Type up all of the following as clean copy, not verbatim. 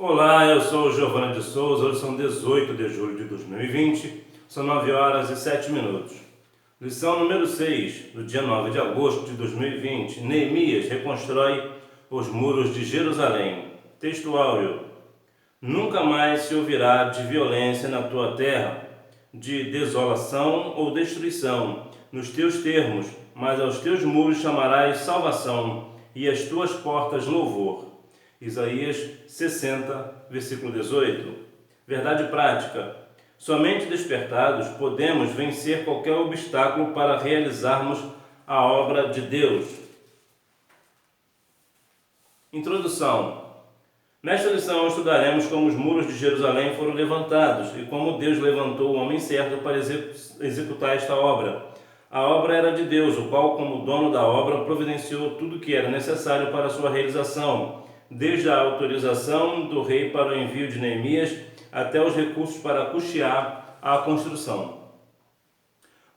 Olá, eu sou o Giovanni de Souza, hoje são 18 de julho de 2020, são 9 horas e 7 minutos. Lição número 6, do dia 9 de agosto de 2020, Neemias reconstrói os muros de Jerusalém. Texto áureo: Nunca mais se ouvirá de violência na tua terra, de desolação ou destruição, nos teus termos, mas aos teus muros chamarás salvação, e às tuas portas louvor. Isaías 60, versículo 18. Verdade prática: somente despertados podemos vencer qualquer obstáculo para realizarmos a obra de Deus. Introdução. Nesta lição estudaremos como os muros de Jerusalém foram levantados e como Deus levantou o homem certo para executar esta obra. A obra era de Deus, o qual, como dono da obra, providenciou tudo o que era necessário para a sua realização, desde a autorização do rei para o envio de Neemias até os recursos para custear a construção.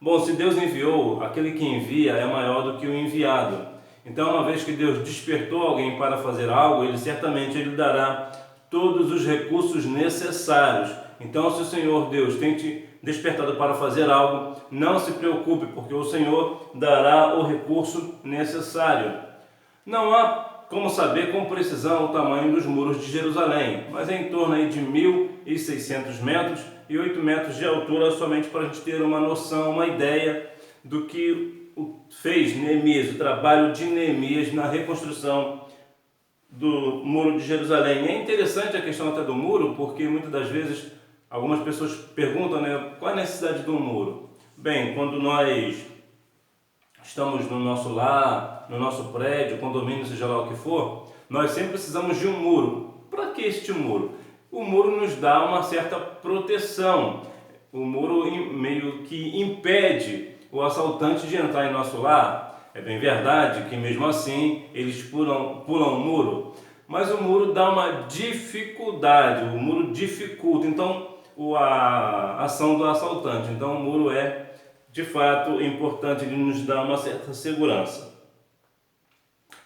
Bom, se Deus enviou, aquele que envia é maior do que o enviado. Então, uma vez que Deus despertou alguém para fazer algo, Ele certamente dará todos os recursos necessários. Então, se o Senhor Deus tem te despertado para fazer algo, não se preocupe, porque o Senhor dará o recurso necessário. Não há como saber com precisão o tamanho dos muros de Jerusalém, mas é em torno aí de 1.600 metros e 8 metros de altura, somente para a gente ter uma noção, uma ideia do que fez Neemias, o trabalho de Neemias na reconstrução do muro de Jerusalém. É interessante a questão até do muro, porque muitas das vezes algumas pessoas perguntam, qual é a necessidade do muro? Bem, quando nós estamos no nosso lar, no nosso prédio, condomínio, seja lá o que for, nós sempre precisamos de um muro. Para que este muro? O muro nos dá uma certa proteção. O muro meio que impede o assaltante de entrar em nosso lar. É bem verdade que mesmo assim eles pulam o muro, mas o muro dá uma dificuldade, o muro dificulta então a ação do assaltante. Então o muro é de fato importante, ele nos dá uma certa segurança.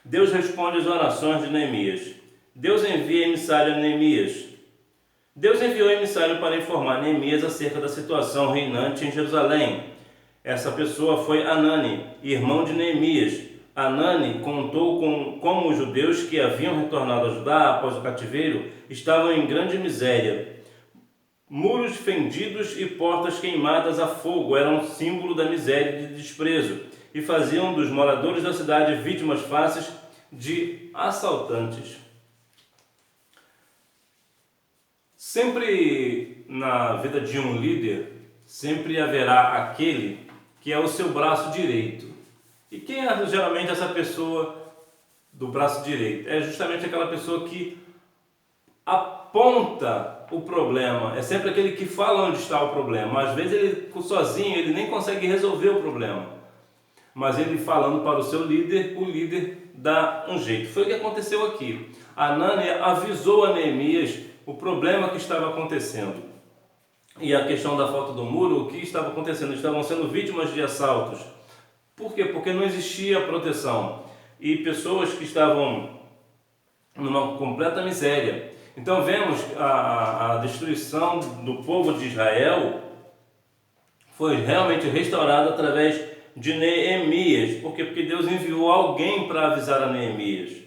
Deus responde às orações de Neemias. Deus envia emissário a Neemias. Deus enviou emissário para informar Neemias acerca da situação reinante em Jerusalém. Essa pessoa foi Anani, irmão de Neemias. Anani contou como os judeus que haviam retornado a Judá após o cativeiro estavam em grande miséria. Muros fendidos e portas queimadas a fogo eram símbolo da miséria e de desprezo e faziam dos moradores da cidade vítimas fáceis de assaltantes. Sempre na vida de um líder, sempre haverá aquele que é o seu braço direito. E quem é geralmente essa pessoa do braço direito? É justamente aquela pessoa que aponta o problema, é sempre aquele que fala onde está o problema. Às vezes ele sozinho, ele nem consegue resolver o problema, mas ele falando para o seu líder, o líder dá um jeito. Foi o que aconteceu aqui. Anani avisou a Neemias o problema que estava acontecendo. E a questão da falta do muro, o que estava acontecendo? Estavam sendo vítimas de assaltos. Por quê? Porque não existia proteção. E pessoas que estavam numa completa miséria. Então vemos a destruição do povo de Israel foi realmente restaurada através de Neemias. Por quê? Porque Deus enviou alguém para avisar a Neemias.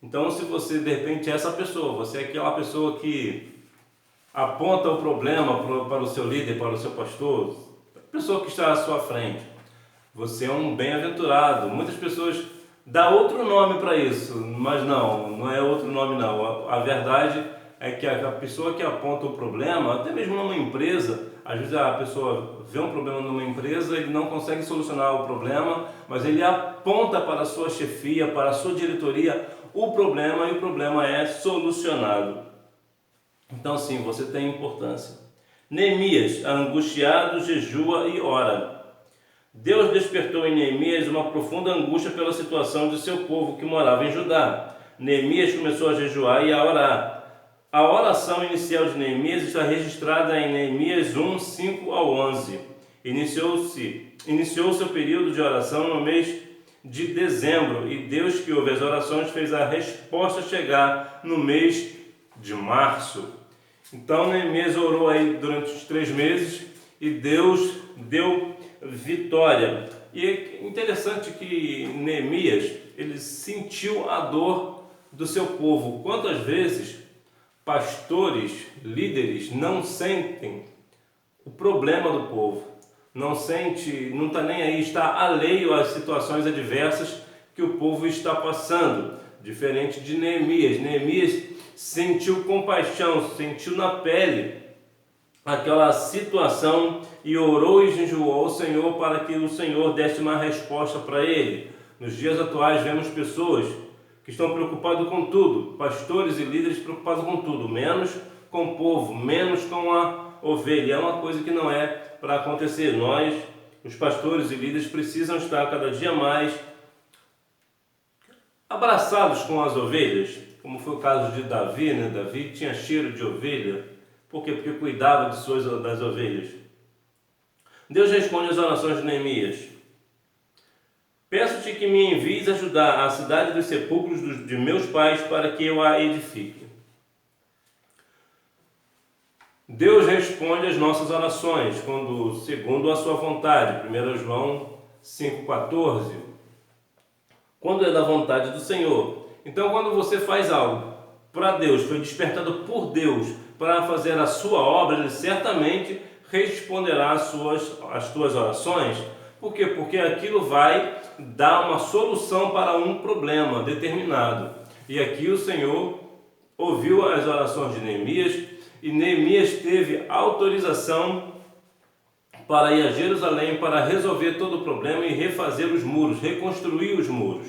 Então, se você de repente é essa pessoa, você é aquela pessoa que aponta o problema para o seu líder, para o seu pastor, a pessoa que está à sua frente, você é um bem-aventurado. Muitas pessoas dão outro nome para isso, mas não é outro nome não. A verdade é que a pessoa que aponta o problema, até mesmo numa empresa, às vezes a pessoa vê um problema numa empresa, ele não consegue solucionar o problema, mas ele aponta para a sua chefia, para a sua diretoria o problema, e o problema é solucionado. Então sim, você tem importância. Neemias, angustiado, jejua e ora. Deus despertou em Neemias uma profunda angústia pela situação de seu povo que morava em Judá. Neemias começou a jejuar e a orar. A oração inicial de Neemias está registrada em Neemias 1, 5 ao 11. Iniciou seu período de oração no mês de dezembro, e Deus, que ouve as orações, fez a resposta chegar no mês de março. Então Neemias orou aí durante os 3 meses e Deus deu vitória. E é interessante que Neemias, ele sentiu a dor do seu povo. Quantas vezes pastores, líderes não sentem o problema do povo, não está nem aí, está alheio às situações adversas que o povo está passando, diferente de Neemias. Neemias sentiu compaixão, sentiu na pele aquela situação e orou e jejuou ao Senhor para que o Senhor desse uma resposta para ele. Nos dias atuais vemos pessoas que estão preocupados com tudo, pastores e líderes preocupados com tudo, menos com o povo, menos com a ovelha. É uma coisa que não é para acontecer. Nós, os pastores e líderes, precisam estar cada dia mais abraçados com as ovelhas, como foi o caso de Davi, né? Davi tinha cheiro de ovelha. Por quê? Porque cuidava das ovelhas. Deus responde às orações de Neemias. Peço-te que me envies ajudar a cidade dos sepulcros de meus pais para que eu a edifique. Deus responde às nossas orações, segundo a sua vontade. 1 João 5,14. Quando é da vontade do Senhor. Então, quando você faz algo para Deus, foi despertado por Deus para fazer a sua obra, Ele certamente responderá às tuas orações. Por quê? Porque aquilo vai dar uma solução para um problema determinado. E aqui o Senhor ouviu as orações de Neemias, e Neemias teve autorização para ir a Jerusalém para resolver todo o problema e refazer os muros, reconstruir os muros.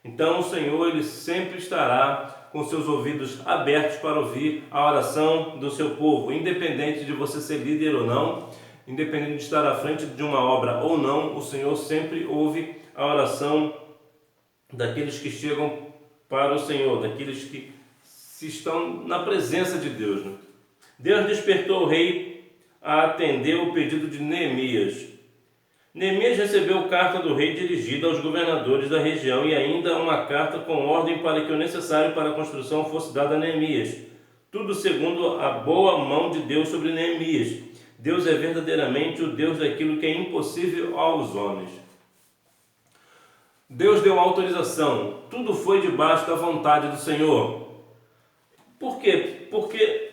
Então o Senhor, Ele sempre estará com seus ouvidos abertos para ouvir a oração do seu povo, independente de você ser líder ou não, independente de estar à frente de uma obra ou não, o Senhor sempre ouve a oração daqueles que chegam para o Senhor, daqueles que estão na presença de Deus, né? Deus despertou o rei a atender o pedido de Neemias. Neemias recebeu carta do rei dirigida aos governadores da região e ainda uma carta com ordem para que o necessário para a construção fosse dado a Neemias. Tudo segundo a boa mão de Deus sobre Neemias. Deus é verdadeiramente o Deus daquilo que é impossível aos homens. Deus deu autorização. Tudo foi debaixo da vontade do Senhor. Por quê? Porque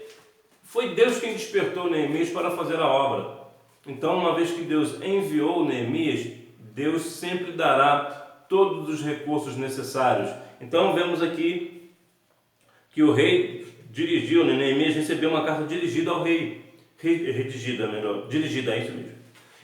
foi Deus quem despertou Neemias para fazer a obra. Então, uma vez que Deus enviou Neemias, Deus sempre dará todos os recursos necessários. Então, vemos aqui que o rei dirigiu, Neemias recebeu uma carta dirigida ao rei. Dirigida, é isso mesmo.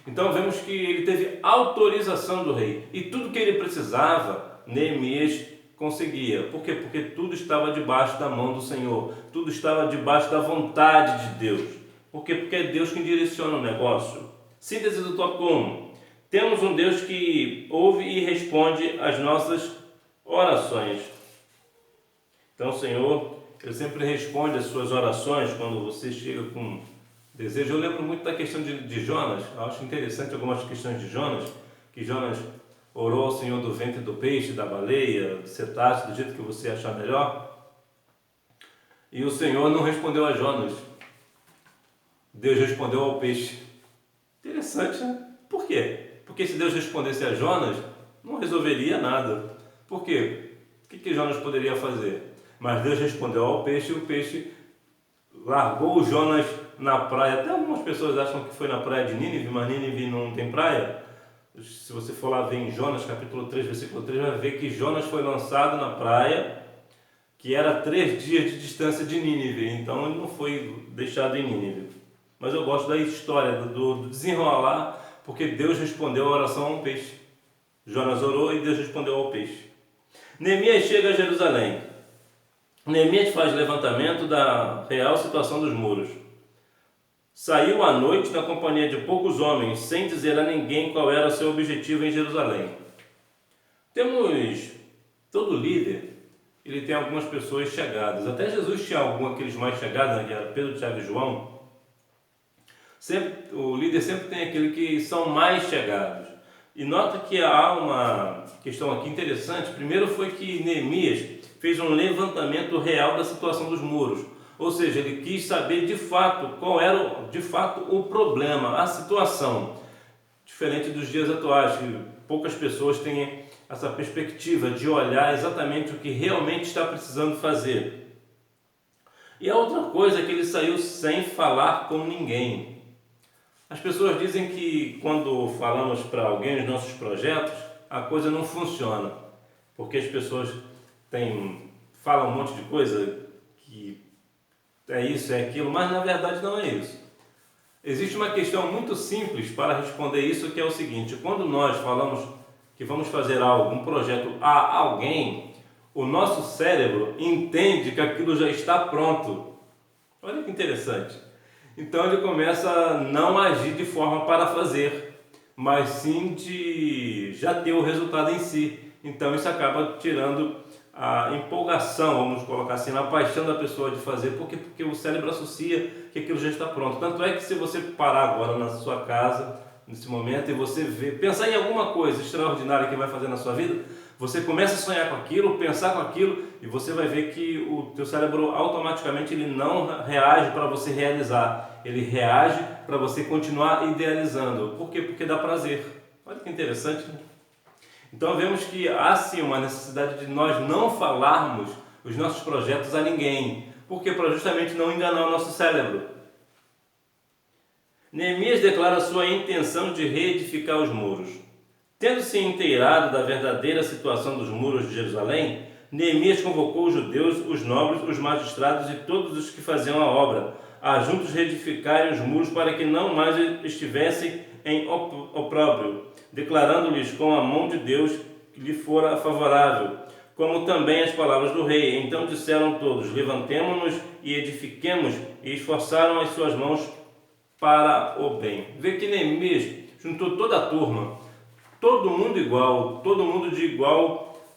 Então, vemos que ele teve autorização do rei. E tudo que ele precisava, Neemias conseguia. Por quê? Porque tudo estava debaixo da mão do Senhor. Tudo estava debaixo da vontade de Deus. Por quê? Porque é Deus quem direciona o negócio. Síntese do tópico 1. Temos um Deus que ouve e responde às nossas orações. Então, o Senhor, Ele sempre responde às suas orações quando você chega com desejo. Eu lembro muito da questão de Jonas. Eu acho interessante algumas questões de Jonas, que Jonas orou ao Senhor do ventre do peixe, da baleia, do cetáceo, do jeito que você achar melhor. E o Senhor não respondeu a Jonas. Deus respondeu ao peixe. Interessante, né? Por quê? Porque se Deus respondesse a Jonas, não resolveria nada. Por quê? O que Jonas poderia fazer? Mas Deus respondeu ao peixe, e o peixe largou o Jonas na praia. Até algumas pessoas acham que foi na praia de Nínive, mas Nínive não tem praia. Se você for lá ver em Jonas, capítulo 3, versículo 3, vai ver que Jonas foi lançado na praia, que era 3 dias de distância de Nínive. Então ele não foi deixado em Nínive. Mas eu gosto da história, do desenrolar, porque Deus respondeu a oração a um peixe. Jonas orou e Deus respondeu ao peixe. Neemias chega a Jerusalém. Neemias faz levantamento da real situação dos muros. Saiu à noite na companhia de poucos homens, sem dizer a ninguém qual era o seu objetivo em Jerusalém. Todo líder, ele tem algumas pessoas chegadas. Até Jesus tinha aqueles mais chegados, né, que era Pedro, Tiago e João. O líder sempre tem aqueles que são mais chegados. E nota que há uma questão aqui interessante. Primeiro foi que Neemias fez um levantamento real da situação dos muros. Ou seja, ele quis saber de fato qual era de fato o problema, a situação. Diferente dos dias atuais, que poucas pessoas têm essa perspectiva de olhar exatamente o que realmente está precisando fazer. E a outra coisa é que ele saiu sem falar com ninguém. As pessoas dizem que quando falamos para alguém os nossos projetos, a coisa não funciona, porque as pessoas falam um monte de coisa que é isso, é aquilo, mas na verdade não é isso. Existe uma questão muito simples para responder isso, que é o seguinte: quando nós falamos que vamos fazer algo, um projeto a alguém, o nosso cérebro entende que aquilo já está pronto. Olha que interessante. Então ele começa a não agir de forma para fazer, mas sim de já ter o resultado em si. Então isso acaba tirando a empolgação, vamos colocar assim, a paixão da pessoa de fazer, porque o cérebro associa que aquilo já está pronto. Tanto é que se você parar agora na sua casa, nesse momento, e você pensar em alguma coisa extraordinária que vai fazer na sua vida, você começa a sonhar com aquilo, pensar com aquilo, e você vai ver que o teu cérebro automaticamente ele não reage para você realizar, ele reage para você continuar idealizando. Por quê? Porque dá prazer. Olha que interessante, né? Então vemos que há sim uma necessidade de nós não falarmos os nossos projetos a ninguém. Por quê? Para justamente não enganar o nosso cérebro. Neemias declara sua intenção de reedificar os muros. Tendo-se inteirado da verdadeira situação dos muros de Jerusalém, Neemias convocou os judeus, os nobres, os magistrados e todos os que faziam a obra, a juntos reedificarem os muros para que não mais estivessem em opróbrio, declarando-lhes com a mão de Deus que lhe fora favorável, como também as palavras do rei. Então disseram todos: levantemo-nos e edifiquemos, e esforçaram as suas mãos para o bem. Vê que Neemias juntou toda a turma, todo mundo igual, todo mundo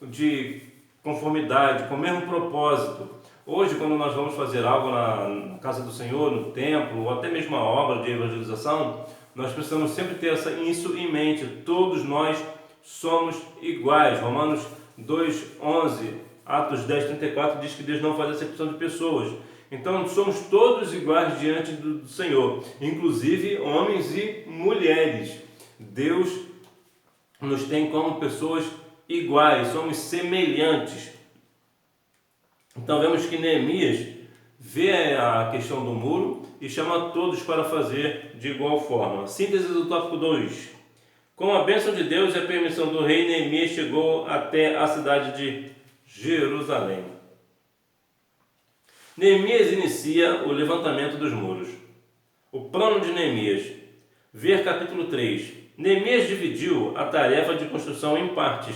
de conformidade, com o mesmo propósito. Hoje, quando nós vamos fazer algo na casa do Senhor, no templo, ou até mesmo a obra de evangelização, nós precisamos sempre ter isso em mente. Todos nós somos iguais. Romanos 2:11, Atos 10:34 diz que Deus não faz acepção de pessoas. Então somos todos iguais diante do Senhor, inclusive homens e mulheres. Deus nos tem como pessoas iguais, somos semelhantes. Então vemos que Neemias vê a questão do muro e chama todos para fazer de igual forma. Síntese do tópico 2. Com a bênção de Deus e a permissão do rei, Neemias chegou até a cidade de Jerusalém. Neemias inicia o levantamento dos muros. O plano de Neemias. Ver capítulo 3. Neemias dividiu a tarefa de construção em partes,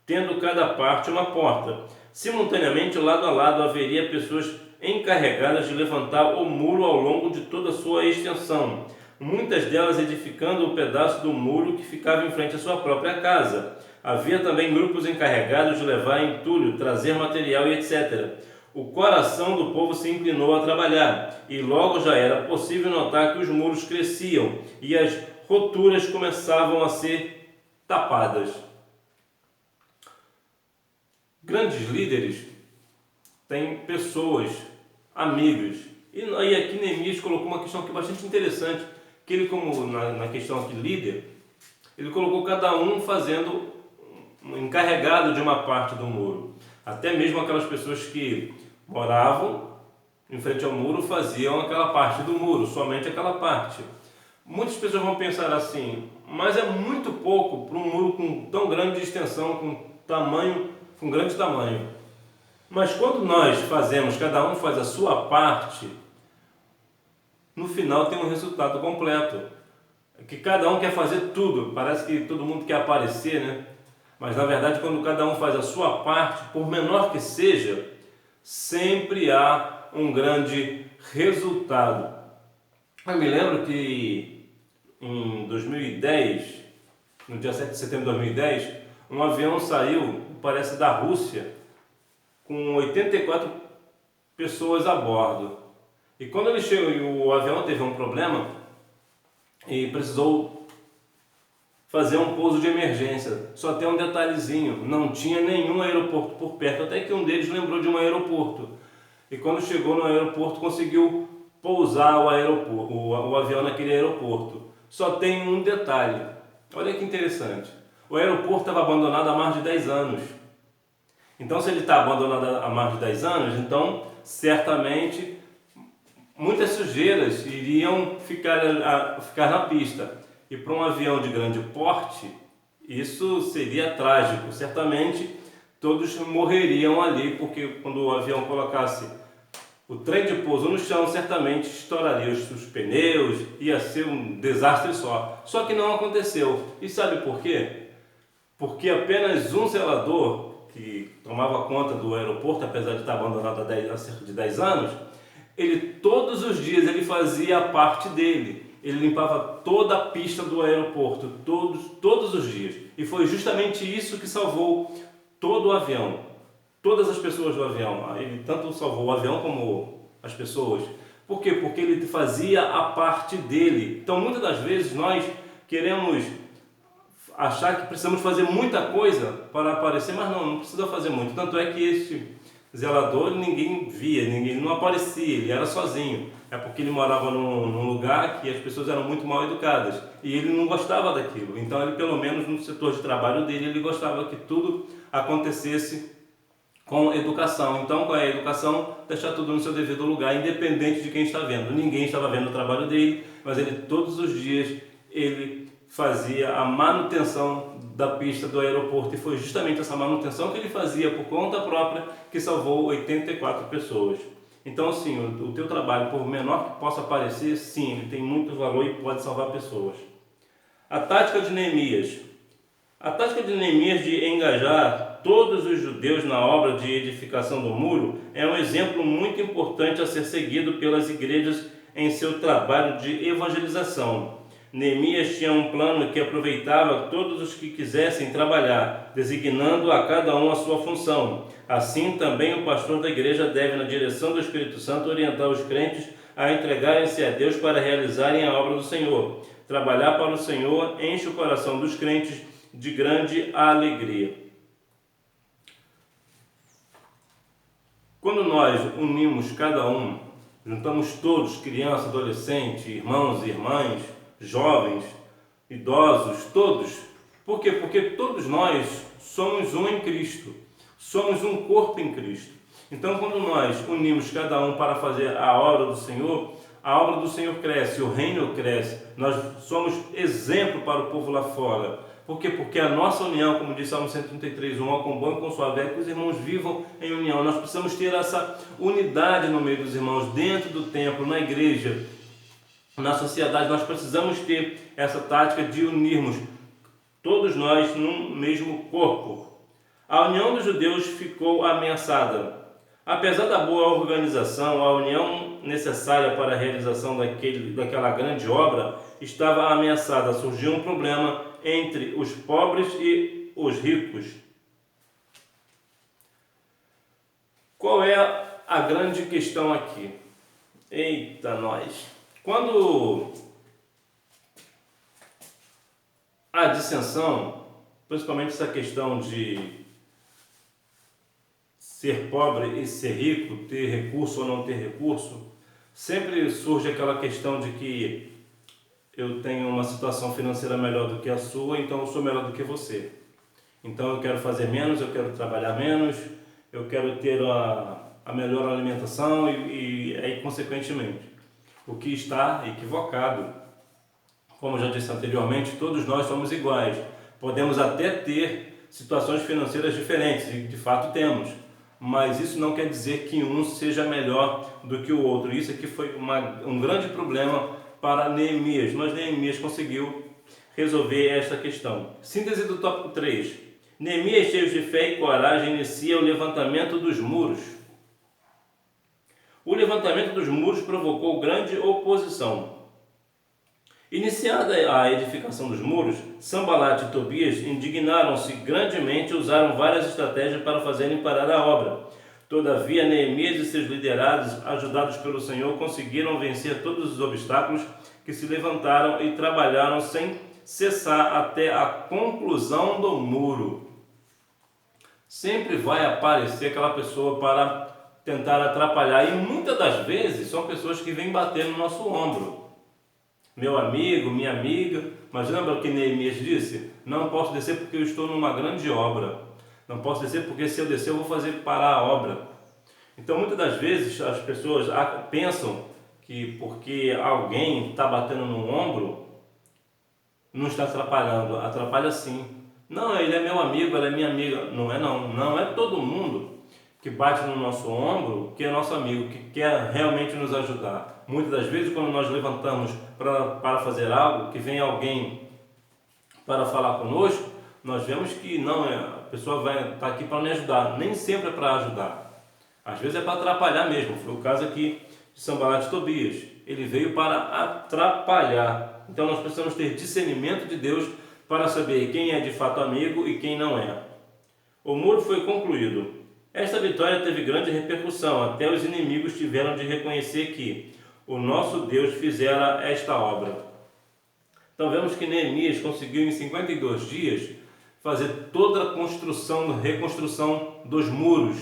tendo cada parte uma porta. Simultaneamente, lado a lado, haveria pessoas encarregadas de levantar o muro ao longo de toda a sua extensão, muitas delas edificando o pedaço do muro que ficava em frente à sua própria casa. Havia também grupos encarregados de levar entulho, trazer material e etc. O coração do povo se inclinou a trabalhar, e logo já era possível notar que os muros cresciam e as roturas começavam a ser tapadas. Grandes líderes têm pessoas, amigos. E aqui Neemias colocou uma questão que é bastante interessante, que ele, como na questão aqui líder, ele colocou cada um fazendo encarregado de uma parte do muro. Até mesmo aquelas pessoas que moravam em frente ao muro faziam aquela parte do muro, somente aquela parte. Muitas pessoas vão pensar assim, mas é muito pouco para um muro com tão grande extensão, com grande tamanho. Mas quando nós fazemos, cada um faz a sua parte, no final tem um resultado completo. Que cada um quer fazer tudo, parece que todo mundo quer aparecer, né? Mas na verdade, quando cada um faz a sua parte, por menor que seja, sempre há um grande resultado. Eu me lembro que em 2010, no dia 7 de setembro de 2010, um avião saiu, parece da Rússia, com 84 pessoas a bordo. E quando ele chegou, o avião teve um problema e precisou fazer um pouso de emergência. Só tem um detalhezinho, não tinha nenhum aeroporto por perto, até que um deles lembrou de um aeroporto. E quando chegou no aeroporto, conseguiu pousar o avião naquele aeroporto. Só tem um detalhe, olha que interessante, o aeroporto estava abandonado há mais de 10 anos. Então, se ele está abandonado há mais de 10 anos, então certamente muitas sujeiras iriam ficar na pista. E para um avião de grande porte, isso seria trágico. Certamente todos morreriam ali, porque quando o avião colocasse o trem de pouso no chão, certamente estouraria os pneus, ia ser um desastre só. Só que não aconteceu. E sabe por quê? Porque apenas um zelador que tomava conta do aeroporto, apesar de estar abandonado há cerca de 10 anos, ele todos os dias ele fazia a parte dele. Ele limpava toda a pista do aeroporto, todos os dias. E foi justamente isso que salvou todo o avião, todas as pessoas do avião. Ele tanto salvou o avião como as pessoas. Por quê? Porque ele fazia a parte dele. Então, muitas das vezes, nós queremos achar que precisamos fazer muita coisa para aparecer, mas não precisa fazer muito. Tanto é que este zelador ninguém via, ninguém não aparecia, ele era sozinho. É porque ele morava num lugar que as pessoas eram muito mal educadas e ele não gostava daquilo. Então ele, pelo menos no setor de trabalho dele, ele gostava que tudo acontecesse com educação. Então, com a educação, deixar tudo no seu devido lugar, independente de quem está vendo. Ninguém estava vendo o trabalho dele, mas ele todos os dias ele fazia a manutenção da pista do aeroporto, e foi justamente essa manutenção que ele fazia por conta própria que salvou 84 pessoas. Então, sim, o teu trabalho, por menor que possa parecer, sim, ele tem muito valor e pode salvar pessoas. A tática de Neemias. A tática de Neemias de engajar todos os judeus na obra de edificação do muro é um exemplo muito importante a ser seguido pelas igrejas em seu trabalho de evangelização. Neemias tinha um plano que aproveitava todos os que quisessem trabalhar, designando a cada um a sua função. Assim, também o pastor da igreja deve, na direção do Espírito Santo, orientar os crentes a entregarem-se a Deus para realizarem a obra do Senhor. Trabalhar para o Senhor enche o coração dos crentes de grande alegria. Quando nós unimos cada um, juntamos todos, crianças, adolescentes, irmãos e irmãs, jovens, idosos, todos. Por quê? Porque todos nós somos um em Cristo, somos um corpo em Cristo. Então, quando nós unimos cada um para fazer a obra do Senhor cresce, o reino cresce, nós somos exemplo para o povo lá fora. Por quê? Porque a nossa união, como diz Salmo 133:1, com bom e com suave é que os irmãos vivam em união. Nós precisamos ter essa unidade no meio dos irmãos, dentro do templo, na igreja, na sociedade. Nós precisamos ter essa tática de unirmos todos nós num mesmo corpo. A união dos judeus ficou ameaçada. Apesar da boa organização, a união necessária para a realização daquela grande obra estava ameaçada. Surgiu um problema entre os pobres e os ricos. Qual é a grande questão aqui? Eita, nós! Quando a dissensão, principalmente essa questão de ser pobre e ser rico, ter recurso ou não ter recurso, sempre surge aquela questão de que eu tenho uma situação financeira melhor do que a sua, então eu sou melhor do que você. Então eu quero fazer menos, eu quero trabalhar menos, eu quero ter a melhor alimentação e aí, consequentemente, o que está equivocado. Como já disse anteriormente, todos nós somos iguais. Podemos até ter situações financeiras diferentes, e de fato temos. Mas isso não quer dizer que um seja melhor do que o outro. Isso aqui foi um grande problema para Neemias, mas Neemias conseguiu resolver esta questão. Síntese do tópico 3. Neemias, cheio de fé e coragem, inicia o levantamento dos muros. O levantamento dos muros provocou grande oposição. Iniciada a edificação dos muros, Sanbalat e Tobias indignaram-se grandemente e usaram várias estratégias para fazerem parar a obra. Todavia, Neemias e seus liderados, ajudados pelo Senhor, conseguiram vencer todos os obstáculos que se levantaram e trabalharam sem cessar até a conclusão do muro. Sempre vai aparecer aquela pessoa para tentar atrapalhar, e muitas das vezes são pessoas que vêm bater no nosso ombro. Meu amigo, minha amiga, mas lembra o que Neemias disse? Não posso descer porque eu estou numa grande obra. Não posso descer porque se eu descer eu vou fazer parar a obra. Então muitas das vezes as pessoas pensam que porque alguém está batendo no ombro, não está atrapalhando. Atrapalha sim. Não, ele é meu amigo, ela é minha amiga. Não é não. Não é todo mundo que bate no nosso ombro que é nosso amigo, que quer realmente nos ajudar. Muitas das vezes quando nós levantamos para fazer algo, que vem alguém para falar conosco, nós vemos que não, a pessoa vai estar aqui para me ajudar. Nem sempre é para ajudar. Às vezes é para atrapalhar mesmo. Foi o caso aqui de Sanbalat e Tobias. Ele veio para atrapalhar. Então nós precisamos ter discernimento de Deus para saber quem é de fato amigo e quem não é. O muro foi concluído. Esta vitória teve grande repercussão. Até os inimigos tiveram de reconhecer que o nosso Deus fizera esta obra. Então vemos que Neemias conseguiu em 52 dias fazer toda a reconstrução dos muros.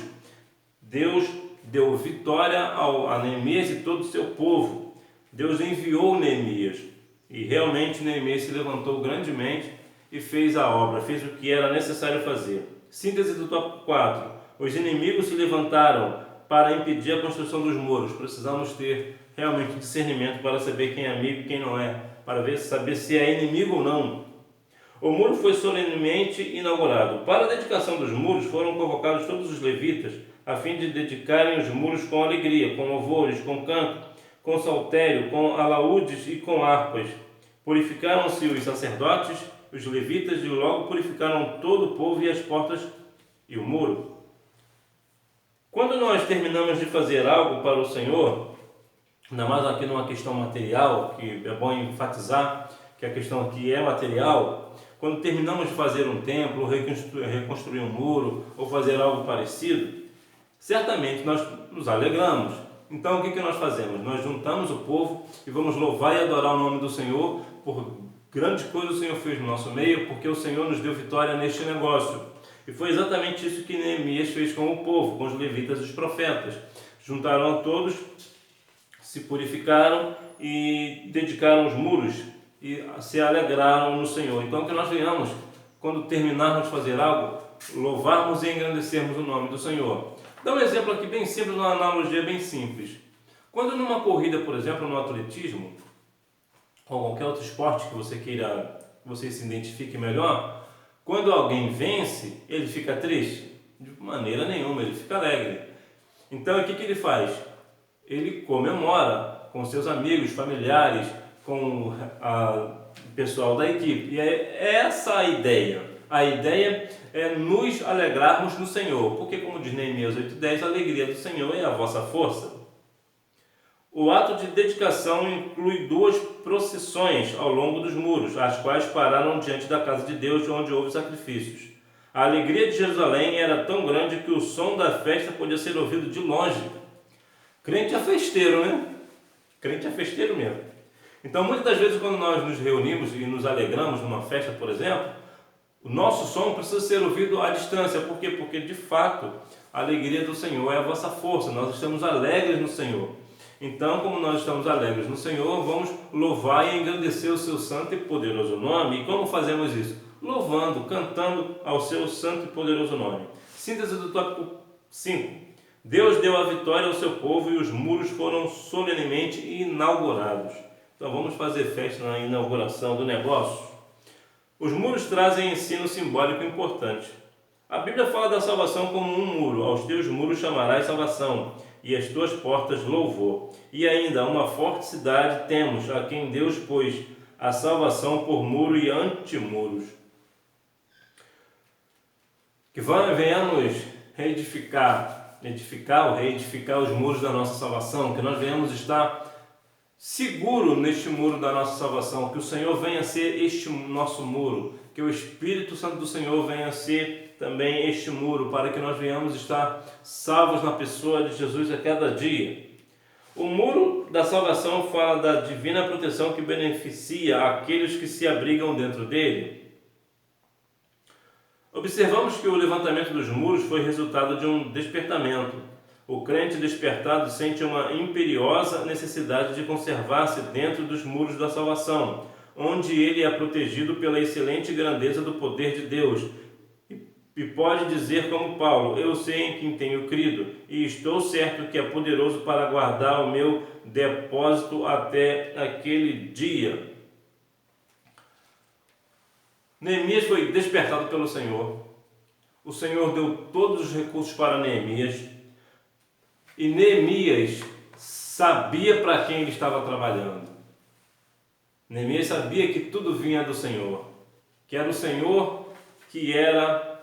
Deus deu vitória a Neemias e todo o seu povo. Deus enviou Neemias e realmente Neemias se levantou grandemente e fez a obra, fez o que era necessário fazer. Síntese do tópico 4. Os inimigos se levantaram para impedir a construção dos muros. Precisamos ter realmente discernimento para saber quem é amigo e quem não é, para saber se é inimigo ou não. O muro foi solenemente inaugurado. Para a dedicação dos muros foram convocados todos os levitas, a fim de dedicarem os muros com alegria, com louvores, com canto, com saltério, com alaúdes e com harpas. Purificaram-se os sacerdotes, os levitas, e logo purificaram todo o povo e as portas e o muro. Quando nós terminamos de fazer algo para o Senhor, ainda mais aqui numa questão material, que é bom enfatizar que a questão aqui é material, quando terminamos de fazer um templo, reconstruir um muro ou fazer algo parecido, certamente nós nos alegramos. Então o que nós fazemos? Nós juntamos o povo e vamos louvar e adorar o nome do Senhor por grande coisa o Senhor fez no nosso meio, porque o Senhor nos deu vitória neste negócio. E foi exatamente isso que Neemias fez com o povo, com os levitas e os profetas. Juntaram a todos, se purificaram e dedicaram os muros e se alegraram no Senhor. Então que nós venhamos, quando terminarmos de fazer algo, louvarmos e engrandecermos o nome do Senhor. Dá um exemplo aqui bem simples, uma analogia bem simples. Quando numa corrida, por exemplo, no atletismo, ou qualquer outro esporte que você se identifique melhor, quando alguém vence, ele fica triste? De maneira nenhuma, ele fica alegre. Então o que ele faz? Ele comemora com seus amigos, familiares, com o pessoal da equipe. E é essa a ideia. A ideia é nos alegrarmos no Senhor, porque como diz Neemias 8:10, a alegria do Senhor é a vossa força. O ato de dedicação inclui 2 procissões ao longo dos muros, as quais pararam diante da casa de Deus, onde houve sacrifícios. A alegria de Jerusalém era tão grande que o som da festa podia ser ouvido de longe. Crente é festeiro, né? Crente é festeiro mesmo. Então, muitas das vezes, quando nós nos reunimos e nos alegramos numa festa, por exemplo, o nosso som precisa ser ouvido à distância. Por quê? Porque, de fato, a alegria do Senhor é a vossa força. Nós estamos alegres no Senhor. Então, como nós estamos alegres no Senhor, vamos louvar e engrandecer o seu santo e poderoso nome. E como fazemos isso? Louvando, cantando ao seu santo e poderoso nome. Síntese do tópico 5. Deus deu a vitória ao seu povo e os muros foram solenemente inaugurados. Então vamos fazer festa na inauguração do negócio. Os muros trazem ensino simbólico importante. A Bíblia fala da salvação como um muro. Aos teus muros chamarás salvação, e as tuas portas louvor. E ainda uma forte cidade temos, a quem Deus pôs a salvação por muro e antimuros. Que venhamos reedificar os muros da nossa salvação, que nós venhamos estar seguro neste muro da nossa salvação, que o Senhor venha ser este nosso muro, que o Espírito Santo do Senhor venha ser também este muro, para que nós venhamos estar salvos na pessoa de Jesus a cada dia. O muro da salvação fala da divina proteção que beneficia aqueles que se abrigam dentro dele. Observamos que o levantamento dos muros foi resultado de um despertamento. O crente despertado sente uma imperiosa necessidade de conservar-se dentro dos muros da salvação, onde ele é protegido pela excelente grandeza do poder de Deus. E pode dizer como Paulo: eu sei em quem tenho crido, e estou certo que é poderoso para guardar o meu depósito até aquele dia. Neemias foi despertado pelo Senhor. O Senhor deu todos os recursos para Neemias. E Neemias sabia para quem ele estava trabalhando. Neemias sabia que tudo vinha do Senhor. Que era o Senhor que era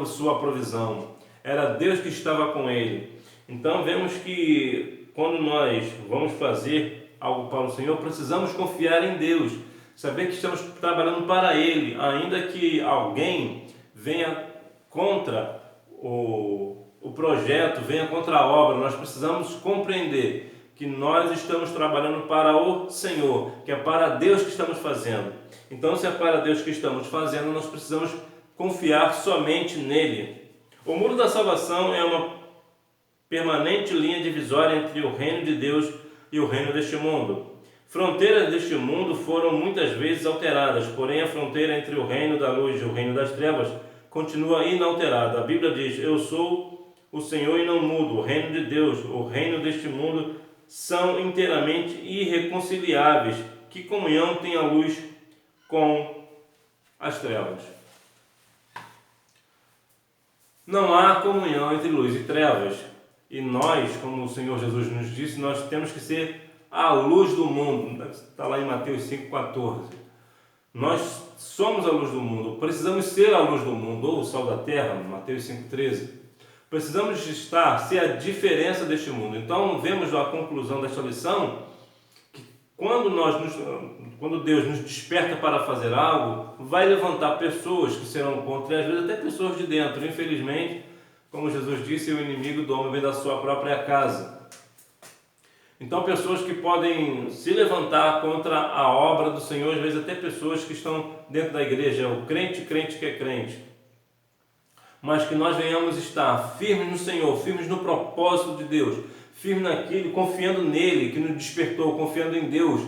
sua provisão. Era Deus que estava com ele. Então vemos que quando nós vamos fazer algo para o Senhor, precisamos confiar em Deus. Saber que estamos trabalhando para Ele, ainda que alguém venha contra o projeto, venha contra a obra, nós precisamos compreender que nós estamos trabalhando para o Senhor, que é para Deus que estamos fazendo. Então, se é para Deus que estamos fazendo, nós precisamos confiar somente nele. O muro da salvação é uma permanente linha divisória entre o reino de Deus e o reino deste mundo. Fronteiras deste mundo foram muitas vezes alteradas, porém a fronteira entre o reino da luz e o reino das trevas continua inalterada. A Bíblia diz: eu sou o Senhor e não mudo. O reino de Deus, o reino deste mundo são inteiramente irreconciliáveis. Que comunhão tem a luz com as trevas? Não há comunhão entre luz e trevas. E nós, como o Senhor Jesus nos disse, nós temos que ser a luz do mundo. Está lá em Mateus 5,14. Nós somos a luz do mundo, precisamos ser a luz do mundo, ou o sal da terra, Mateus 5,13. Precisamos ser a diferença deste mundo. Então vemos a conclusão desta lição, que quando Deus nos desperta para fazer algo, vai levantar pessoas que serão contra, e às vezes até pessoas de dentro. Infelizmente, como Jesus disse, o inimigo do homem vem da sua própria casa. Então, pessoas que podem se levantar contra a obra do Senhor, às vezes até pessoas que estão dentro da igreja, o crente que é crente. Mas que nós venhamos estar firmes no Senhor, firmes no propósito de Deus, firmes naquilo, confiando nele, que nos despertou, confiando em Deus,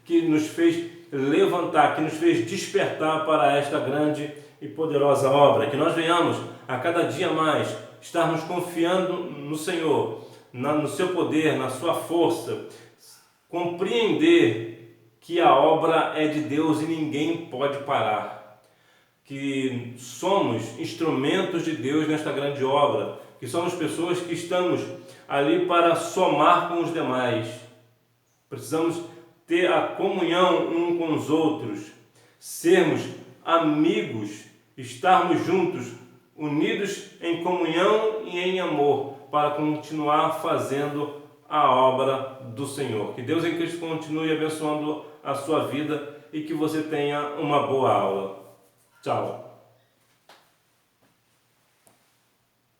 que nos fez levantar, que nos fez despertar para esta grande e poderosa obra. Que nós venhamos a cada dia mais estarmos confiando no Senhor, no seu poder, na sua força, compreender que a obra é de Deus e ninguém pode parar, que somos instrumentos de Deus nesta grande obra, que somos pessoas que estamos ali para somar com os demais. Precisamos ter a comunhão um com os outros, sermos amigos, estarmos juntos, unidos em comunhão e em amor, para continuar fazendo a obra do Senhor. Que Deus em Cristo continue abençoando a sua vida e que você tenha uma boa aula. Tchau!